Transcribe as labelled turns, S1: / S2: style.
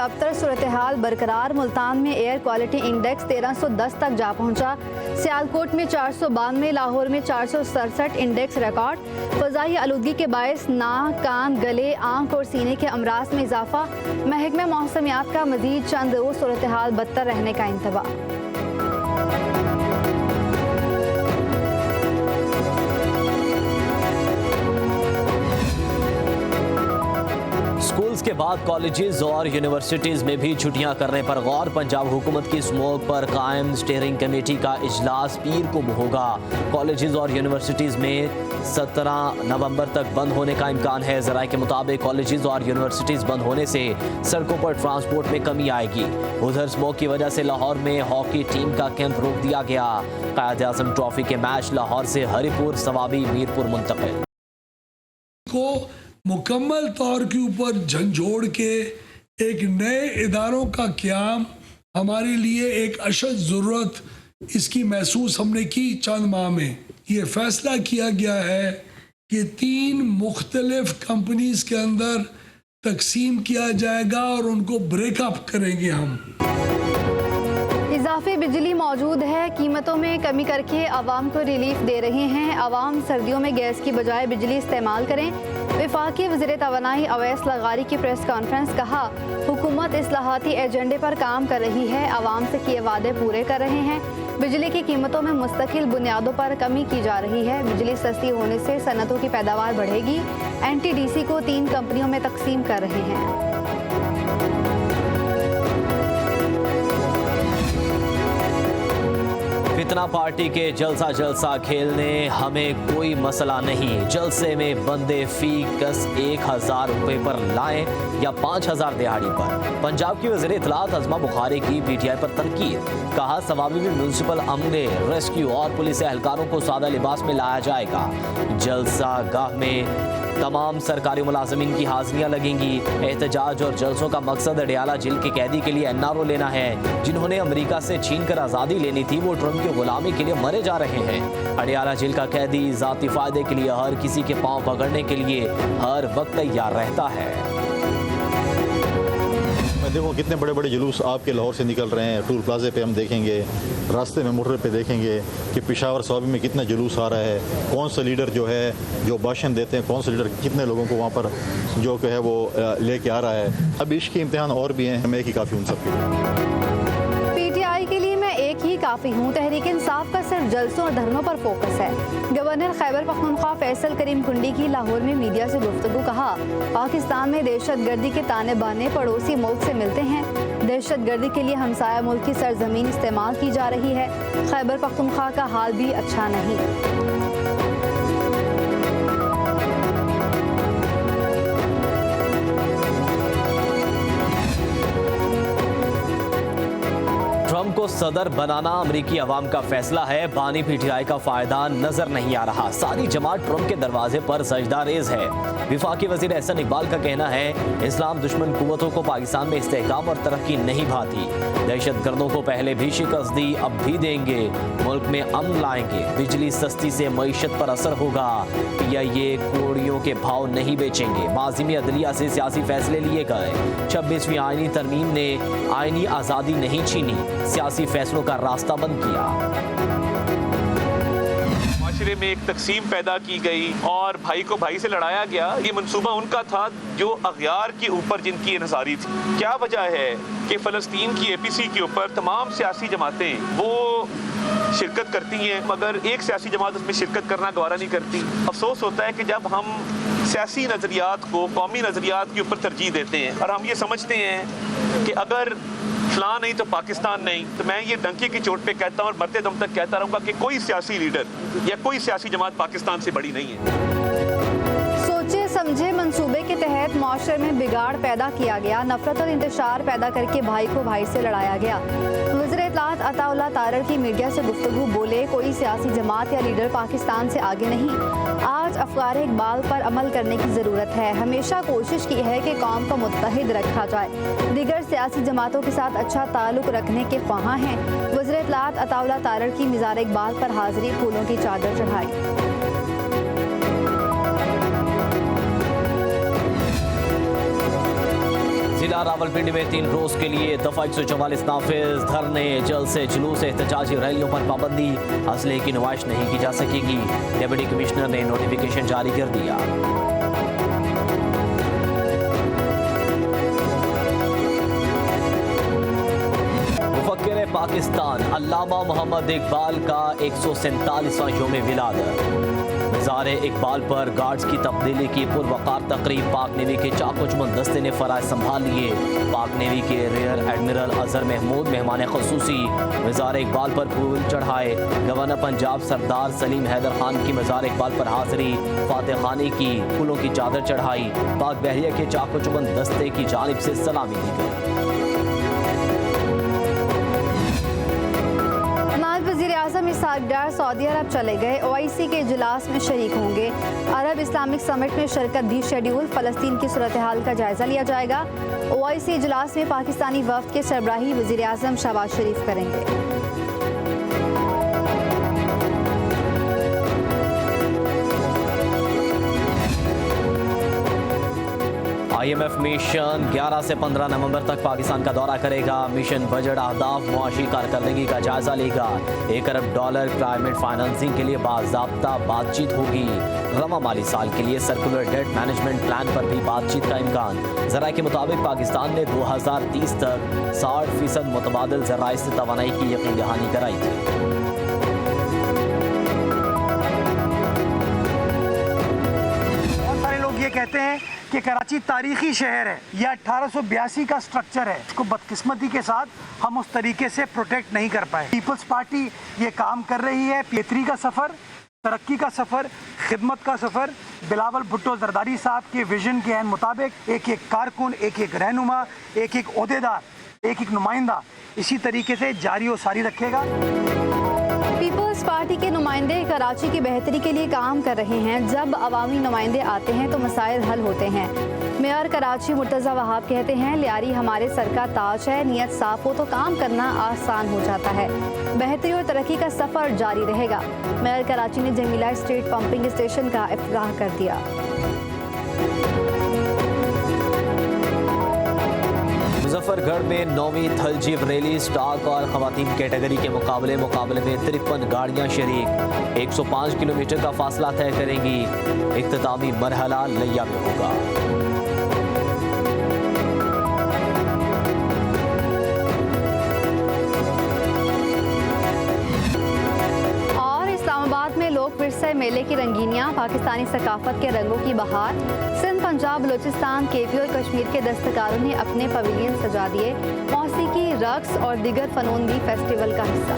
S1: अबतर सूरत हाल बरकरार। मुल्तान में air quality index 1310 तक जा पहुंचा। सियालकोट में 492, लाहौर में 467 इंडेक्स रिकॉर्ड। फ़ज़ाई आलूदगी के बायस नाक, कान, गले, आँख और सीने के अमराज में इजाफा। महकमा मौसमियात का मजीद चंद रोज़ सूरत हाल बदतर रहने का इंतबा।
S2: स्कूल्स के बाद कॉलेजेस और यूनिवर्सिटीज़ में भी छुट्टियां करने पर गौर। पंजाब हुकूमत की स्मोक पर कायम स्टीयरिंग कमेटी का इजलास पीर को होगा। कॉलेजेस और यूनिवर्सिटीज़ में 17 नवंबर तक बंद होने का इम्कान है। ज़राए के मुताबिक कॉलेजेस और यूनिवर्सिटीज़ बंद होने से सड़कों पर ट्रांसपोर्ट में कमी आएगी। उधर स्मोक की वजह से लाहौर में हॉकी टीम का कैंप रोक दिया गया। कायद आज़म ट्रॉफी के मैच लाहौर से हरिपुर, सवाबी, मीरपुर मुंतकिल
S3: को मुकम्मल तौर के ऊपर झंझोड़ के एक नए इदारों का क़याम हमारे लिए एक अशद ज़रूरत इसकी महसूस हमने की। चंद माह में ये फ़ैसला किया गया है कि 3 मुख्तलिफ कंपनीज़ के अंदर तकसीम किया जाएगा और उनको ब्रेकअप करेंगे हम।
S1: इजाफी बिजली मौजूद है, कीमतों में कमी करके आवाम को रिलीफ दे रहे हैं। आवाम सर्दियों में गैस की बजाय बिजली इस्तेमाल करें। वफाकी वज़ीर तवानाई अवैस लगारी की प्रेस कॉन्फ्रेंस। कहा, हुकूमत इस्लाहाती एजेंडे पर काम कर रही है, आवाम से किए वादे पूरे कर रहे हैं। बिजली की कीमतों में मुस्तकिल बुनियादों पर कमी की जा रही है। बिजली सस्ती होने से सनतों की पैदावार बढ़ेगी। NTDC को 3 कंपनियों में तकसीम कर रहे हैं।
S2: फितना पार्टी के जलसा खेलने हमें कोई मसला नहीं। जलसे में बंदे फी कस 1000 रुपए पर लाएं या 5000 दिहाड़ी पर। पंजाब की वज़ीर इत्तलात अज़मा बुखारी की PTI पर तनकीद। कहा, सवाबी में म्यूनसिपल अमले, रेस्क्यू और पुलिस एहलकारों को सादा लिबास में लाया जाएगा। जलसा गाह में तमाम सरकारी मुलाजमीन की हाजिरियां लगेंगी। एहतजाज और जलसों का मकसद अडियाला जेल के कैदी के लिए NRO लेना है। जिन्होंने अमेरिका से छीन कर आज़ादी लेनी थी, वो ट्रंप की गुलामी के लिए मरे जा रहे हैं। अडियाला जेल का कैदी ज़ाती फ़ायदे के लिए हर किसी के पांव पकड़ने के लिए हर वक्त तैयार रहता है।
S4: देखो कितने बड़े बड़े जुलूस आपके लाहौर से निकल रहे हैं। टूल प्लाजे पे हम देखेंगे, रास्ते में मुर्रे पे देखेंगे कि पेशावर सवाबी में कितना जुलूस आ रहा है। कौन सा लीडर जो है जो भाषण देते हैं, कौन सा लीडर कितने लोगों को वहाँ पर जो है वो लेके आ रहा है। अब इश्क के इम्तिहान और भी हैं, मैं एक ही काफ़ी उन सब के
S1: PTI के लिए मैं एक ही काफ़ी हूँ। तहरीक इंसाफ का सिर्फ जलसों और धरनों पर फोकस है। गवर्नर खैबर पख्तूनख्वा फैसल करीम कुंडी की लाहौर में मीडिया से गुफ्तगू। कहा, पाकिस्तान में दहशतगर्दी के ताने बाने पड़ोसी मुल्क से मिलते हैं। दहशतगर्दी के लिए हमसाया मुल्क की सरजमीन इस्तेमाल की जा रही है। खैबर पख्तूनख्वा का हाल भी अच्छा नहीं।
S2: ट्रंप को सदर बनाना अमरीकी अवाम का फैसला है। बानी PTI का फायदा नजर नहीं आ रहा। सारी जमात ट्रंप के दरवाजे पर सजदा रेज है। विफाकी वजीर एहसन इकबाल का कहना है, इस्लाम दुश्मन कुव्वतों को पाकिस्तान में इस्तेहकाम और तरक्की नहीं भाती। दहशतगर्दों को पहले भी शिकस्त दी, अब भी देंगे। मुल्क में अमन लाएंगे। बिजली सस्ती से मईशत पर असर होगा। PIA कोड़ियों के भाव नहीं बेचेंगे। माजी में अदलिया से सियासी फैसले लिए गए। 26वीं आईनी तरमीम ने आईनी आज़ादी नहीं छीनी, सियासी फैसलों का रास्ता बंद किया।
S5: माशरे में एक तकसीम पैदा की गई और भाई को भाई से लड़ाया गया। ये मंसूबा उनका था जो अगयार के ऊपर जिनकी इन्हिसारी थी। क्या वजह है कि फ़लस्तीन की APC के ऊपर तमाम सियासी जमातें वो शिरकत करती हैं, मगर एक सियासी जमात उसमें शिरकत करना गवारा नहीं करती। अफसोस होता है कि जब हम सियासी नज़रियात को कौमी नज़रियात के ऊपर तरजीह देते हैं और हम ये समझते हैं कि अगर फलां नहीं तो पाकिस्तान नहीं, तो मैं ये डंके की चोट पे कहता हूँ और मरते दम तक कहता रहूँगा कि कोई सियासी लीडर या कोई सियासी जमात पाकिस्तान से बड़ी नहीं है।
S1: सोचे समझे मंसूबे के तहत माशरे में बिगाड़ पैदा किया गया। नफरत और इंतशार पैदा करके भाई को भाई से लड़ाया गया। वज़ीर इत्तलात अताउल्लाह तारर की मीडिया से गुफ्तगू। बोले, कोई सियासी जमात या लीडर पाकिस्तान से आगे नहीं। आज अफकार इकबाल पर अमल करने की ज़रूरत है। हमेशा कोशिश की है कि कौम को मुत्तहिद रखा जाए। दीगर सियासी जमातों के साथ अच्छा ताल्लुक़ रखने के ख्वाहां हैं। वज़ीर इत्तलात अताउल्लाह तारर की मिज़ार इकबाल पर हाज़िरी, फूलों की चादर चढ़ाई।
S2: जिला रावलपिंडी में 3 रोज के लिए दफा 144 नाफिज, धरने, जलसे, जुलूस, एहतजाजी रैलियों पर पाबंदी, असले की नुमाइश नहीं की जा सकेगी। डिप्टी कमिश्नर ने नोटिफिकेशन जारी कर दिया। मुफक्किर पाकिस्तान अल्लामा मोहम्मद इकबाल का 147वां यौम विलादत। ज़ारे इकबाल पर गार्ड्स की तब्दीली की पुरवकार तकरीब पाक नेवी के चाकोचमन दस्ते ने फराज संभाल लिए। पाक नेवी के रियर एडमिरल अजहर महमूद मेहमान खसूसी मज़ार इकबाल पर फूल चढ़ाए। गवर्नर पंजाब सरदार सलीम हैदर खान की मज़ार इकबाल पर हाजिरी, फातह खानी की, फूलों की चादर चढ़ाई। पाक बहरिया के चाकोचमन दस्ते की जानिब से सलामी दी गई।
S1: वज़ीर-ए-आज़म इसहाक डार सऊदी अरब चले गए। OIC के इजलास में शरीक होंगे। अरब इस्लामिक समिट में शिरकत भी शेड्यूल। फ़लस्तीन की सूरत हाल का जायज़ा लिया जाएगा। OIC इजलास में पाकिस्तानी वफ़द के सरबराही वज़ीर-ए-आज़म शहबाज शरीफ करेंगे।
S2: IMF मिशन 11 से 15 नवंबर तक पाकिस्तान का दौरा करेगा। मिशन बजट अहदाफ मुआशी कारकर्दगी का जायजा लेगा। $1 अरब क्लाइमेट फाइनेंसिंग के लिए बाज़ाब्ता बातचीत होगी। रवा माली साल के लिए सर्कुलर डेट मैनेजमेंट प्लान पर भी बातचीत का इम्कान। ज़राए के मुताबिक पाकिस्तान ने 2030 तक 60% मुतबादिल ज़राए से तवानाई की यकीन दहानी कराई थी।
S6: ये कहते हैं कि कराची तारीखी शहर है, यह 1882 का स्ट्रक्चर है, इसको बदकिस्मती के साथ हम उस तरीके से प्रोटेक्ट नहीं कर पाए। पीपल्स पार्टी ये काम कर रही है। बेहतरी का सफ़र, तरक्की का सफ़र, खिदमत का सफ़र, बिलावल भुट्टो जरदारी साहब के विजन के एन मुताबिक एक एक कारकुन, एक एक रहनुमा, एक एक ओहदेदार, एक एक नुमाइंदा इसी तरीके से जारी और सारी रखेगा।
S1: पीपल्स पार्टी के नुमाइंदे कराची की बेहतरी के लिए काम कर रहे हैं। जब अवामी नुमाइंदे आते हैं तो मसाइल हल होते हैं। मेयर कराची मुर्तज़ा वहाब कहते हैं, लियारी हमारे सर का ताज है। नियत साफ हो तो काम करना आसान हो जाता है। बेहतरी और तरक्की का सफ़र जारी रहेगा। मेयर कराची ने जमीला स्ट्रीट पंपिंग स्टेशन का इफ्तिताह कर दिया।
S2: मुजफ्फरगढ़ में 9वीं थलजीब रैली स्टॉक और खवातीन कैटेगरी के मुकाबले में 53 गाड़ियां शरीक। 105 किलोमीटर का फासला तय करेंगी। इख्तितामी मरहला लिया में होगा।
S1: लोक विरसे मेले की रंगीनियां, पाकिस्तानी सकाफत के रंगों की बहार। सिंध, पंजाब, बलूचिस्तान, KP और कश्मीर के दस्तकारों ने अपने पवेलियन सजा दिए। मौसीकी, रक्स और दीगर फनून भी फेस्टिवल का हिस्सा।